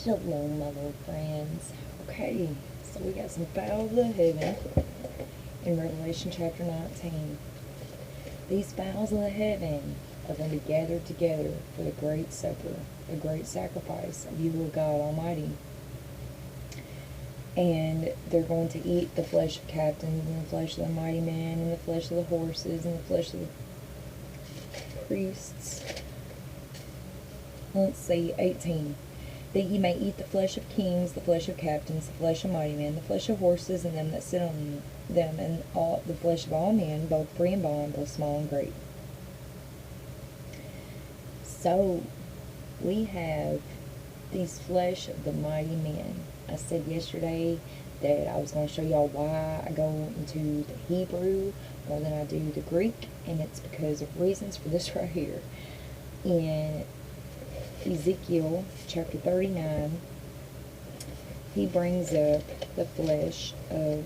Shalom, my little friends. Okay, so we got some fowls of heaven in Revelation chapter 19. These fowls of heaven are going to be gathered together for the great supper, the great sacrifice of you, Lord God Almighty. And they're going to eat the flesh of captains, and the flesh of the mighty men, and the flesh of the horses, and the flesh of the priests. Let's see, 18. That ye may eat the flesh of kings, the flesh of captains, the flesh of mighty men, the flesh of horses, and them that sit on them, and all the flesh of all men, both free and bond, both small and great. So, we have these flesh of the mighty men. I said yesterday that I was going to show y'all why I go into the Hebrew more than I do the Greek, and it's because of reasons for this right here. In Ezekiel chapter 39, he brings up the flesh of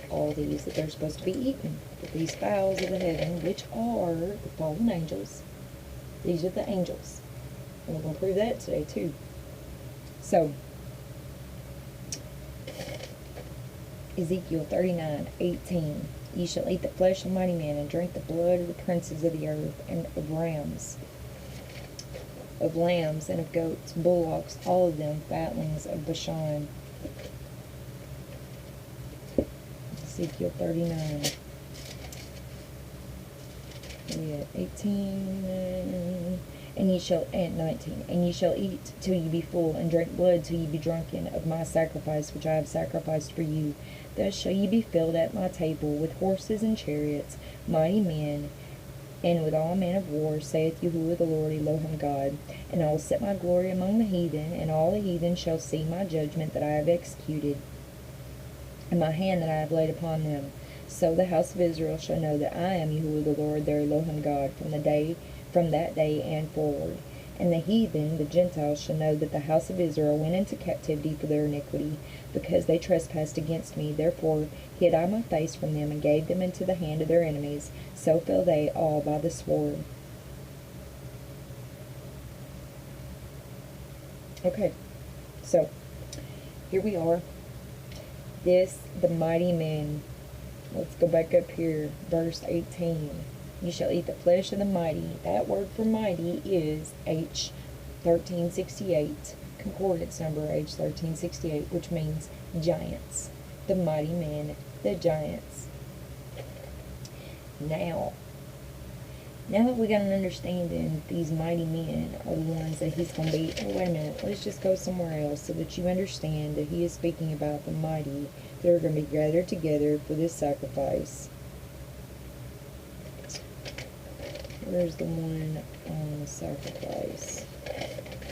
all these that they're supposed to be eaten. But these fowls of the heaven, which are the fallen angels, these are the angels. And we're going to prove that today too. So, Ezekiel 39:18. Ye shall eat the flesh of mighty men, and drink the blood of the princes of the earth, and of rams, of lambs, and of goats, bullocks, all of them fatlings of Bashan. Ezekiel 39. Yeah, 18. And ye shall, and 19, and ye shall eat till ye be full, and drink blood till ye be drunken of my sacrifice which I have sacrificed for you. Thus shall ye be filled at my table with horses and chariots, mighty men, and with all men of war, saith Yahuwah the Lord Elohim God. And I will set my glory among the heathen, and all the heathen shall see my judgment that I have executed, and my hand that I have laid upon them. So the house of Israel shall know that I am Yahuwah the Lord their Elohim God from that day and forward. And the heathen, the Gentiles, shall know that the house of Israel went into captivity for their iniquity, because they trespassed against me. Therefore hid I my face from them, and gave them into the hand of their enemies. So fell they all by the sword. Okay, so here we are. The mighty men. Let's go back up here, verse 18. You shall eat the flesh of the mighty. That word for mighty is H1368, concordance number H1368, which means giants. The mighty men, the giants. Now that we got an understanding, these mighty men are the ones that he's going to be. Oh, wait a minute. Let's just go somewhere else so that you understand that he is speaking about the mighty that are going to be gathered together for this sacrifice. Where's the one on the sacrifice?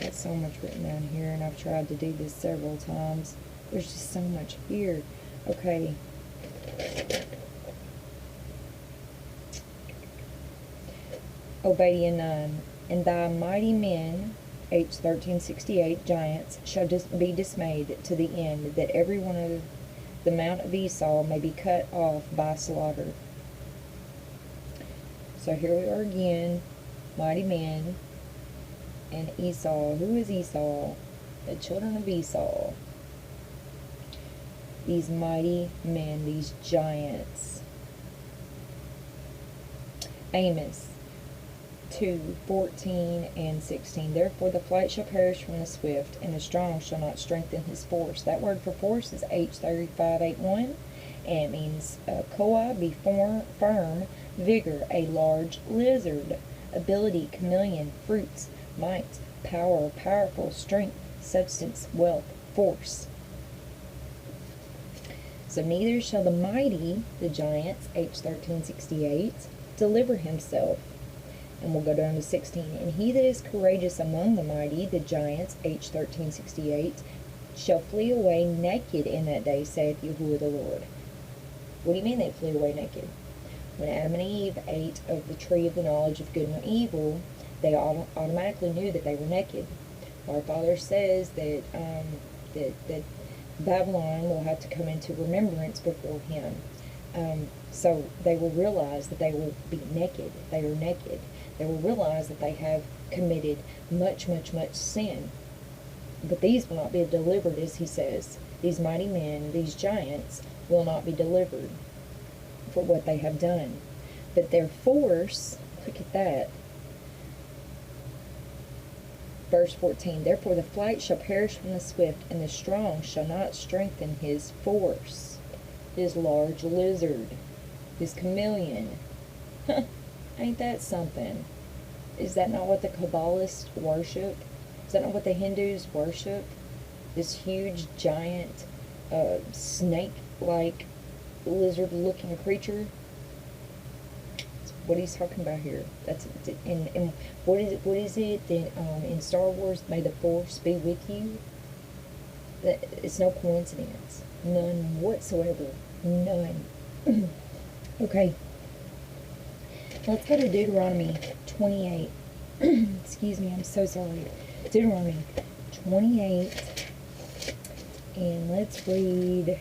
Got so much written down here, and I've tried to do this several times. There's just so much here. Okay. Obadiah 9. And thy mighty men, H1368, giants, shall be dismayed to the end, that every one of the mount of Esau may be cut off by slaughter. So here we are again, mighty men, and Esau. Who is Esau? The children of Esau. These mighty men, these giants. Amos 2:14 and 16. Therefore the flight shall perish from the swift, and the strong shall not strengthen his force. That word for force is H3581, and it means koa, be firm, vigor, a large lizard, ability, chameleon, fruits, might, power, powerful, strength, substance, wealth, force. So neither shall the mighty, the giants, H1368, deliver himself. And we'll go down to 16. And he that is courageous among the mighty, the giants, H1368, shall flee away naked in that day, saith Yahuwah the Lord. What do you mean they flee away naked? When Adam and Eve ate of the tree of the knowledge of good and evil, they automatically knew that they were naked. Our Father says that that Babylon will have to come into remembrance before him. So they will realize that they will be naked. They are naked. They will realize that they have committed much, much, much sin. But these will not be delivered, as he says. These mighty men, these giants, will not be delivered for what they have done. But their force, look at that. Verse 14, therefore the flight shall perish from the swift, and the strong shall not strengthen his force. His large lizard, his chameleon. Ain't that something? Is that not what the Kabbalists worship? Is that not what the Hindus worship? This huge, giant, snake-like, lizard-looking creature? What he's talking about here. That's and what is it that in Star Wars, may the Force be with you? It's no coincidence. None whatsoever. None. Okay. Let's go to Deuteronomy 28. Excuse me, I'm so sorry. Deuteronomy 28. And let's read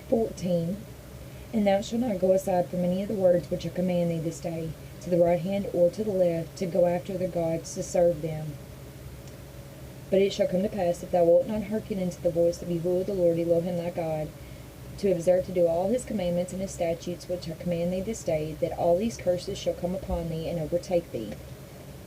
14. And thou shalt not go aside from any of the words which I command thee this day, to the right hand or to the left, to go after their gods to serve them. But it shall come to pass, if thou wilt not hearken unto the voice of Yahuwah the Lord Elohim thy God, to observe to do all his commandments and his statutes which I command thee this day, that all these curses shall come upon thee and overtake thee.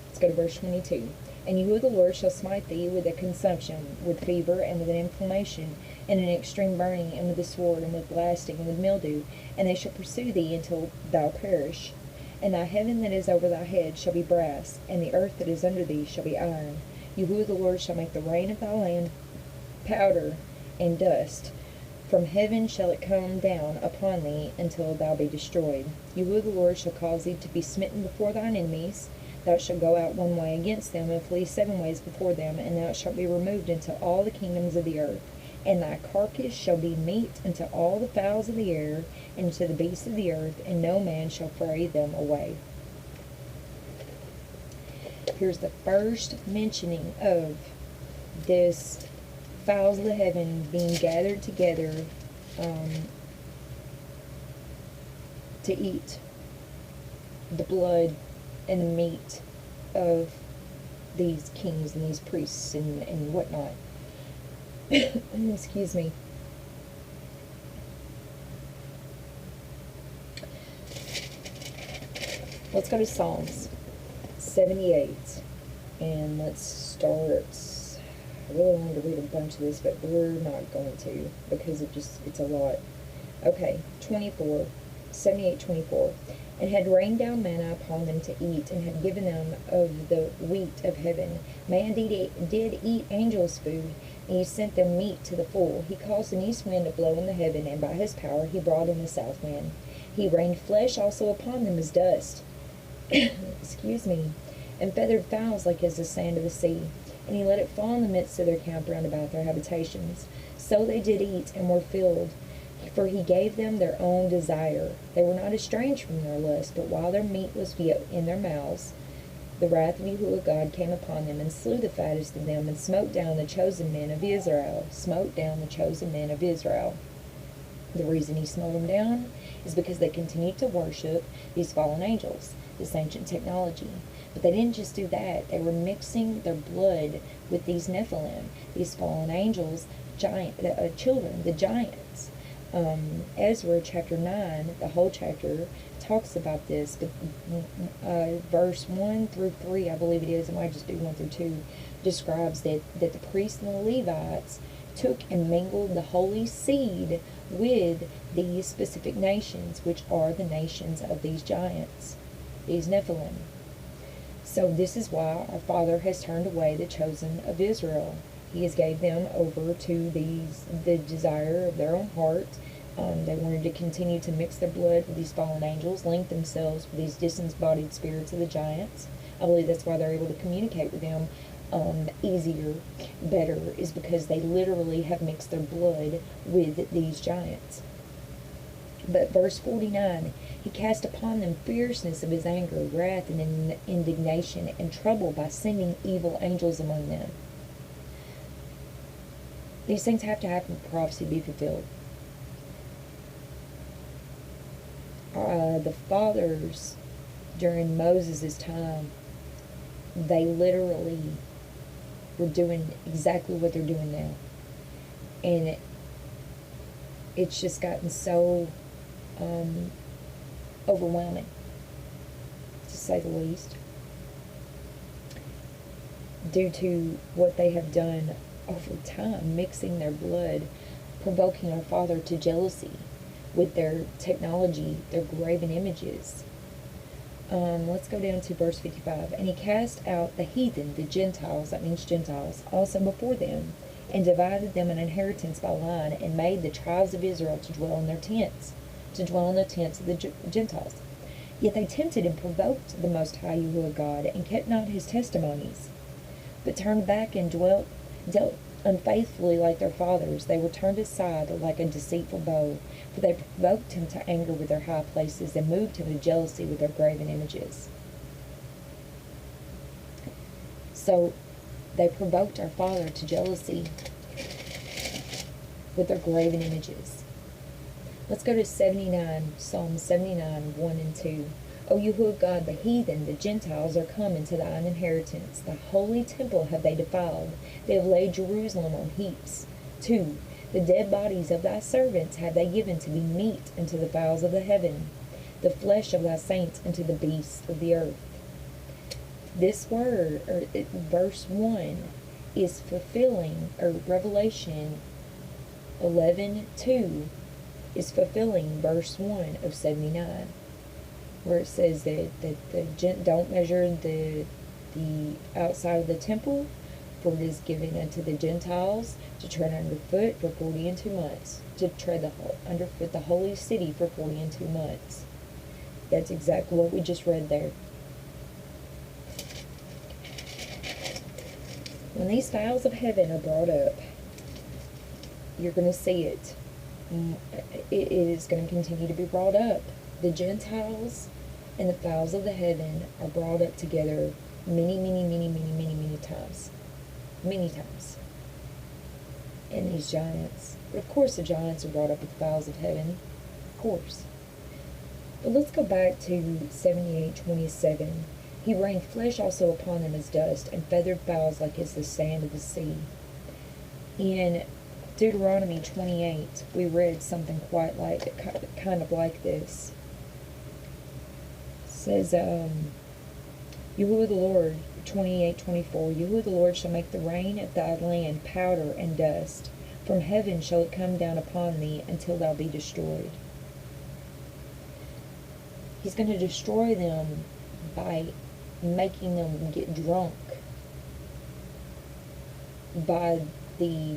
Let's go to verse 22. And Yahuwah the Lord shall smite thee with a consumption, with fever, and with an inflammation, and an extreme burning, and with the sword, and with blasting, and with mildew, and they shall pursue thee until thou perish. And thy heaven that is over thy head shall be brass, and the earth that is under thee shall be iron. Yahuwah the Lord shall make the rain of thy land powder and dust. From heaven shall it come down upon thee until thou be destroyed. Yahuwah the Lord shall cause thee to be smitten before thine enemies. Thou shalt go out one way against them, and flee 7 ways before them, and thou shalt be removed into all the kingdoms of the earth. And thy carcass shall be meat unto all the fowls of the air, and to the beasts of the earth, and no man shall fray them away. Here's the first mentioning of this fowls of the heaven being gathered together to eat the blood and the meat of these kings and these priests and whatnot. Excuse me. Let's go to Psalms 78, and let's start. I really wanted to read a bunch of this, but we're not going to, because it's a lot. Okay, 24, 78, 24. And had rained down manna upon them to eat, and had given them of the wheat of heaven. Man did eat angels' food, and he sent them meat to the full. He caused an east wind to blow in the heaven, and by his power he brought in the south wind. He rained flesh also upon them as dust. Excuse me. And feathered fowls like as the sand of the sea. And he let it fall in the midst of their camp round about their habitations. So they did eat, and were filled. For he gave them their own desire. They were not estranged from their lust, but while their meat was yet in their mouths, the wrath of Yahuwah God came upon them, and slew the fattest of them, and smote down the chosen men of Israel. Smote down the chosen men of Israel. The reason he smote them down is because they continued to worship these fallen angels, this ancient technology. But they didn't just do that. They were mixing their blood with these Nephilim, these fallen angels, children, the giants. Ezra chapter 9, the whole chapter, talks about this, but verse 1 through 3, I believe it is, it might just be 1 through 2, describes that the priests and the Levites took and mingled the holy seed with these specific nations, which are the nations of these giants, these Nephilim. So this is why our Father has turned away the chosen of Israel. He has gave them over to the desire of their own heart. They wanted to continue to mix their blood with these fallen angels, link themselves with these disembodied spirits of the giants. I believe that's why they're able to communicate with them easier, better, is because they literally have mixed their blood with these giants. But verse 49, he cast upon them fierceness of his anger, wrath, and indignation, and trouble by sending evil angels among them. These things have to happen for prophecy to be fulfilled. The fathers during Moses' time, they literally were doing exactly what they're doing now. And it's just gotten so overwhelming, to say the least, due to what they have done over time, mixing their blood, provoking our Father to jealousy with their technology, their graven images. Let's go down to verse 55. And he cast out the heathen, the Gentiles, that means Gentiles, also before them, and divided them an inheritance by line, and made the tribes of Israel to dwell in their tents, to dwell in the tents of the Gentiles. Yet they tempted and provoked the Most High Yahuwah God, and kept not his testimonies, but turned back and dealt unfaithfully like their fathers. They were turned aside like a deceitful bow, for they provoked him to anger with their high places, and moved him to jealousy with their graven images. So they provoked our Father to jealousy with their graven images. Let's go to 79, Psalm 79, 1 and 2. O Yahuwah God, the heathen, the Gentiles, are come into thine inheritance. The holy temple have they defiled. They have laid Jerusalem on heaps. 2. The dead bodies of thy servants have they given to be meat unto the fowls of the heaven, the flesh of thy saints unto the beasts of the earth. This word, or verse 1, is fulfilling, or Revelation 11:2 is fulfilling verse 1 of 79, where it says that don't measure the outside of the temple, for it is given unto the Gentiles to tread underfoot for 40 and 2 months, to tread underfoot the holy city for 40 and 2 months. That's exactly what we just read there. When these fowls of heaven are brought up, you're going to see it. It is going to continue to be brought up. The Gentiles and the fowls of the heaven are brought up together many times. Many times. And these giants. But of course the giants are brought up with the fowls of heaven. Of course. But let's go back to 78:27. He rained flesh also upon them as dust, and feathered fowls like as the sand of the sea. In Deuteronomy 28, we read something quite like, kind of like this. It says, Yahuwah the Lord, 28:24, Yahuwah the Lord shall make the rain of thy land powder and dust. From heaven shall it come down upon thee until thou be destroyed. He's going to destroy them by making them get drunk by the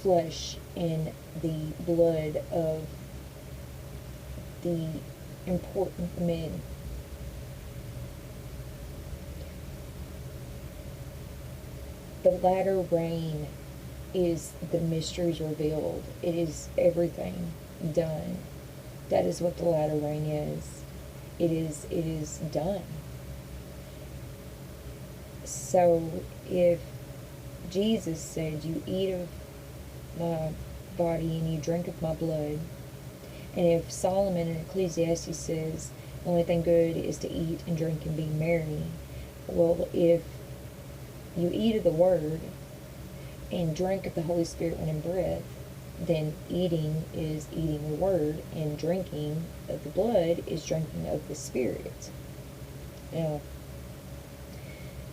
flesh and the blood of the important men. The latter rain is the mysteries revealed. It is everything done. That is what the latter rain is. It is done. So if Jesus said, you eat of my body and you drink of my blood, and if Solomon in Ecclesiastes says the only thing good is to eat and drink and be merry, well, if you eat of the word and drink of the Holy Spirit when in breath, then eating is eating the word, and drinking of the blood is drinking of the Spirit. Now,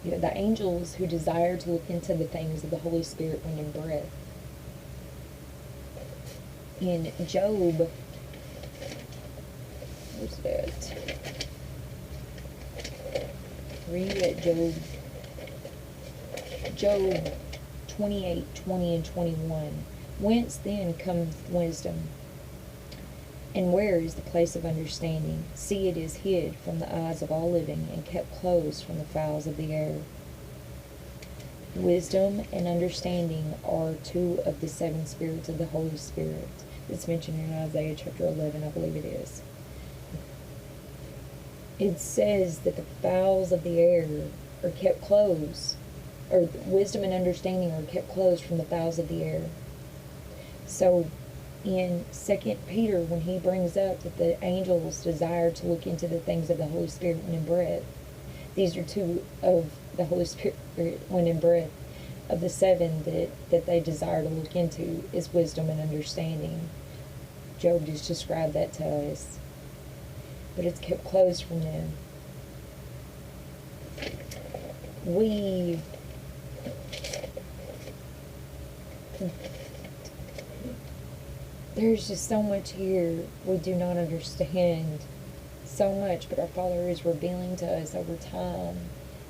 the angels who desire to look into the things of the Holy Spirit when in breath. In Job, where's that? Read at Job 28:20 and 21. Whence then cometh wisdom? And where is the place of understanding? See, it is hid from the eyes of all living, and kept closed from the fowls of the air. Wisdom and understanding are two of the 7 spirits of the Holy Spirit. It's mentioned in Isaiah chapter 11, I believe it is. It says that the fowls of the air are kept closed, or wisdom and understanding are kept closed from the fowls of the air. So in 2 Peter, when he brings up that the angels desire to look into the things of the Holy Spirit when in breath, these are two of the Holy Spirit, wind and breath, of the seven that they desire to look into is wisdom and understanding. Job just described that to us. But it's kept closed from them. There's just so much here we do not understand. So much, but our Father is revealing to us over time,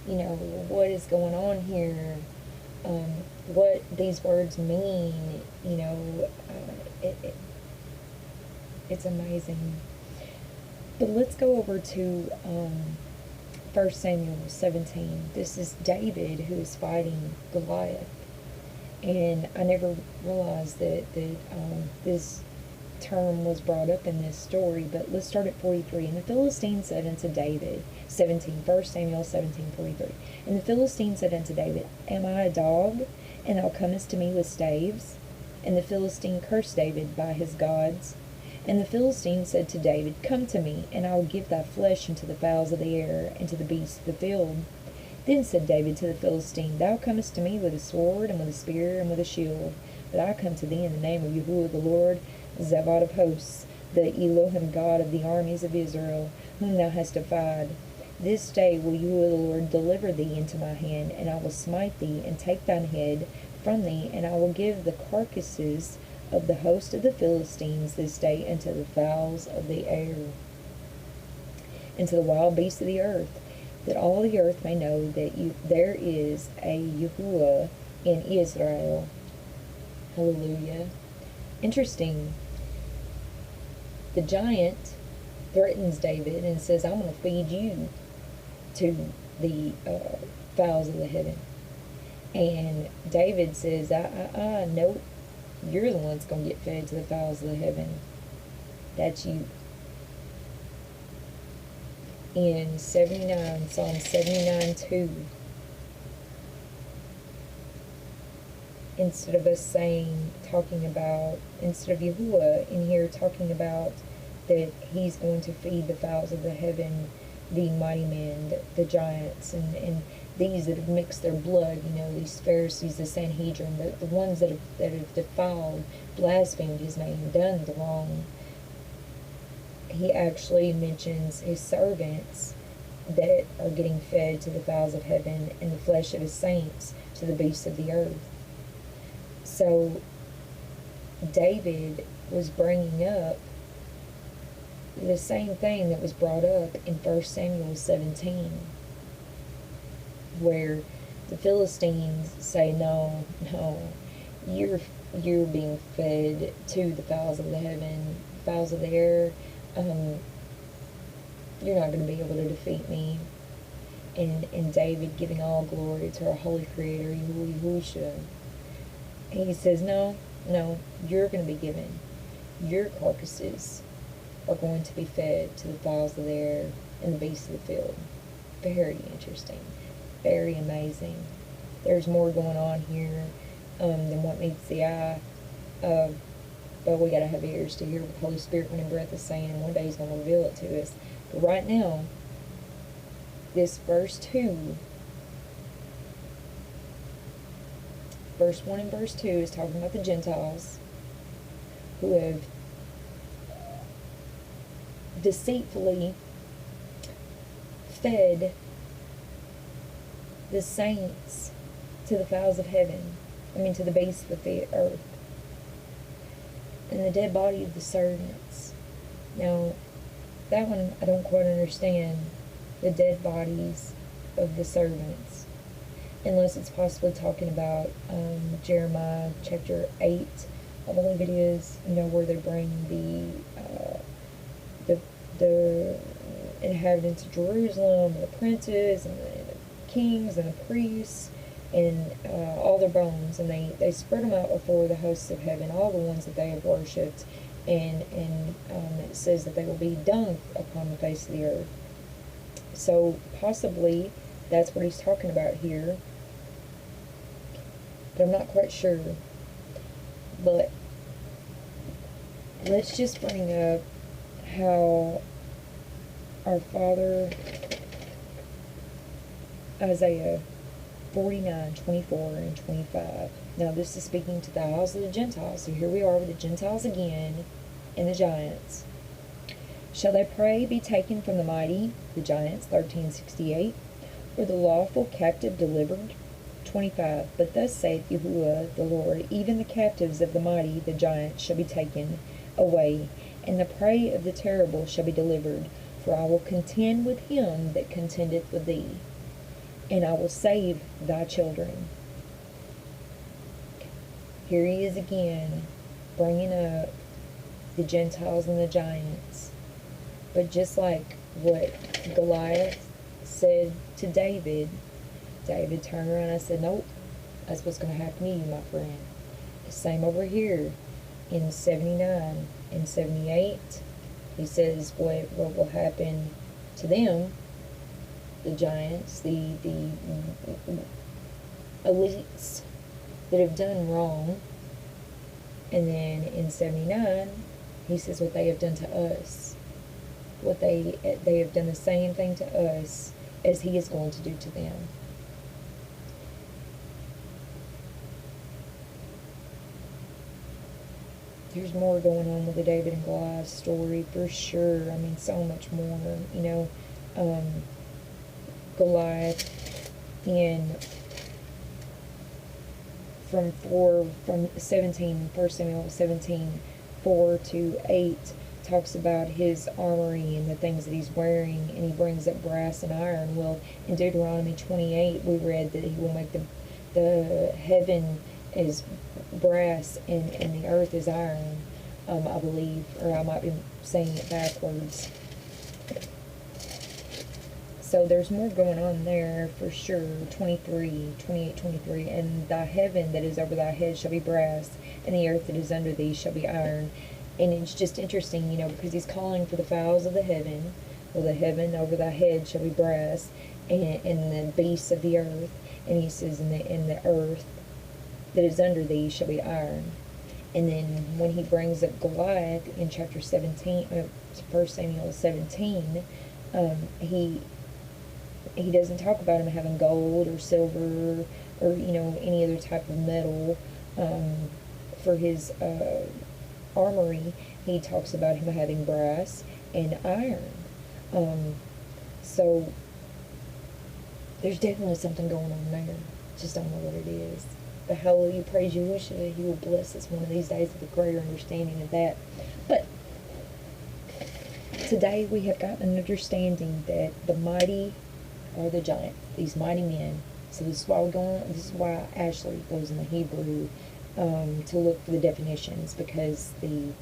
what is going on here, what these words mean, it's amazing. But let's go over to 1 Samuel 17. This is David who is fighting Goliath. And I never realized that this term was brought up in this story, but let's start at 43. And the Philistine said unto David, 17, 1 Samuel 17:43. And the Philistine said unto David, Am I a dog, and thou comest to me with staves? And the Philistine cursed David by his gods. And the Philistine said to David, Come to me, and I will give thy flesh unto the fowls of the air, and to the beasts of the field. Then said David to the Philistine, Thou comest to me with a sword, and with a spear, and with a shield. But I come to thee in the name of Yahuwah the Lord, Zavod of hosts, the Elohim God of the armies of Israel, whom thou hast defied. This day will Yahuwah the Lord deliver thee into my hand, and I will smite thee, and take thine head from thee, and I will give the carcasses of the host of the Philistines this day unto the fowls of the air, and to the wild beasts of the earth, that all the earth may know that there is a Yahuwah in Israel. Hallelujah. Interesting. The giant threatens David and says, I'm going to feed you to the fowls of the heaven. And David says, no, you're the one that's going to get fed to the fowls of the heaven. That's you. In Psalm 79:2, instead of Yahuwah in here talking about that he's going to feed the fowls of the heaven, the mighty men, the giants, and these that have mixed their blood, these Pharisees, the Sanhedrin, the ones that have defiled, blasphemed his name, done the wrong. He actually mentions his servants that are getting fed to the fowls of heaven, and the flesh of his saints to the beasts of the earth. So David was bringing up the same thing that was brought up in 1 Samuel 17, where the Philistines say, no, you're being fed to the fowls of the heaven, fowls of the air. You're not going to be able to defeat me. And David giving all glory to our holy creator, Yahushua. And he says, no, you're going to be given. Your carcasses are going to be fed to the fowls of the air and the beasts of the field. Very interesting. Very amazing. There's more going on here than what meets the eye. But we got to have ears to hear what the Holy Spirit, when in breath, is saying. One day he's going to reveal it to us. But right now, this verse 2, verse 1 and verse 2 is talking about the Gentiles who have deceitfully fed the saints to the fowls of heaven. To the beasts of the earth. And the dead body of the servants. Now, that one I don't quite understand. The dead bodies of the servants. Unless it's possibly talking about Jeremiah chapter 8, I believe it is, where they bring the inhabitants of Jerusalem, and the princes, and the kings, and the priests, and all their bones, and they spread them out before the hosts of heaven, all the ones that they have worshipped, and it says that they will be dung upon the face of the earth. So possibly that's what he's talking about here, but I'm not quite sure. But let's just bring up how our father Isaiah 49, 24, and 25. Now this is speaking to the house of the Gentiles. So here we are with the Gentiles again and the giants. Shall their prey be taken from the mighty, the giants, 1368, or the lawful captive delivered? 25. But thus saith Yahuwah the Lord, even the captives of the mighty, the giants, shall be taken away, and the prey of the terrible shall be delivered. For I will contend with him that contendeth with thee, and I will save thy children. Here he is again, bringing up the Gentiles and the giants. But just like what Goliath said to David, David turned around and said, nope, that's what's going to happen to you, my friend. The same over here in 79 and 78. He says what will happen to them, the giants, the elites that have done wrong. And then in 79, he says what they have done to us. What they have done the same thing to us as he is going to do to them. There's more going on with the David and Goliath story for sure. I mean, so much more. You know, Goliath in from 17, 1 Samuel 17, 4 to 8 talks about his armory and the things that he's wearing, and he brings up brass and iron. Well, in Deuteronomy 28, we read that he will make the heaven is brass and the earth is iron, I believe, or I might be saying it backwards. So there's more going on there for sure. 28, 23. And thy heaven that is over thy head shall be brass, and the earth that is under thee shall be iron. And it's just interesting, you know, because he's calling for the fowls of the heaven. Well, the heaven over thy head shall be brass, and the beasts of the earth. And he says, in the earth that is under thee shall be iron. And then when he brings up Goliath in chapter 17, 1 Samuel 17, he doesn't talk about him having gold or silver or, you know, any other type of metal for his armory. He talks about him having brass and iron. So there's definitely something going on there. Just don't know what it is. But hallelujah, praise Yahushua. He will bless us one of these days with a greater understanding of that. But today we have gotten an understanding that the mighty are the giant, these mighty men. So this is why we're going. This is why Ashley goes in the Hebrew to look for the definitions, because the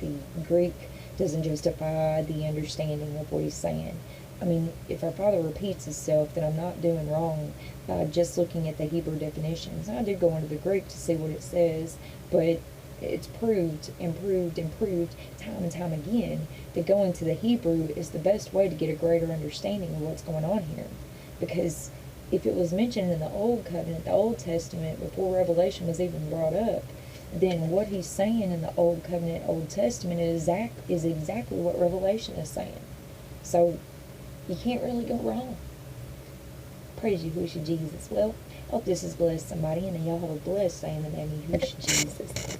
Greek doesn't justify the understanding of what he's saying. I mean, if our Father repeats himself, then I'm not doing wrong by just looking at the Hebrew definitions. I did go into the Greek to see what it says, but it's proved and proved and proved time and time again that going to the Hebrew is the best way to get a greater understanding of what's going on here. Because if it was mentioned in the Old Covenant, the Old Testament, before Revelation was even brought up, then what he's saying in the Old Covenant, Old Testament is exactly what Revelation is saying. So you can't really go wrong. Praise Yahushua Jesus. Well, I hope this has blessed somebody, and y'all have a blessed day in the name of Yahushua Jesus.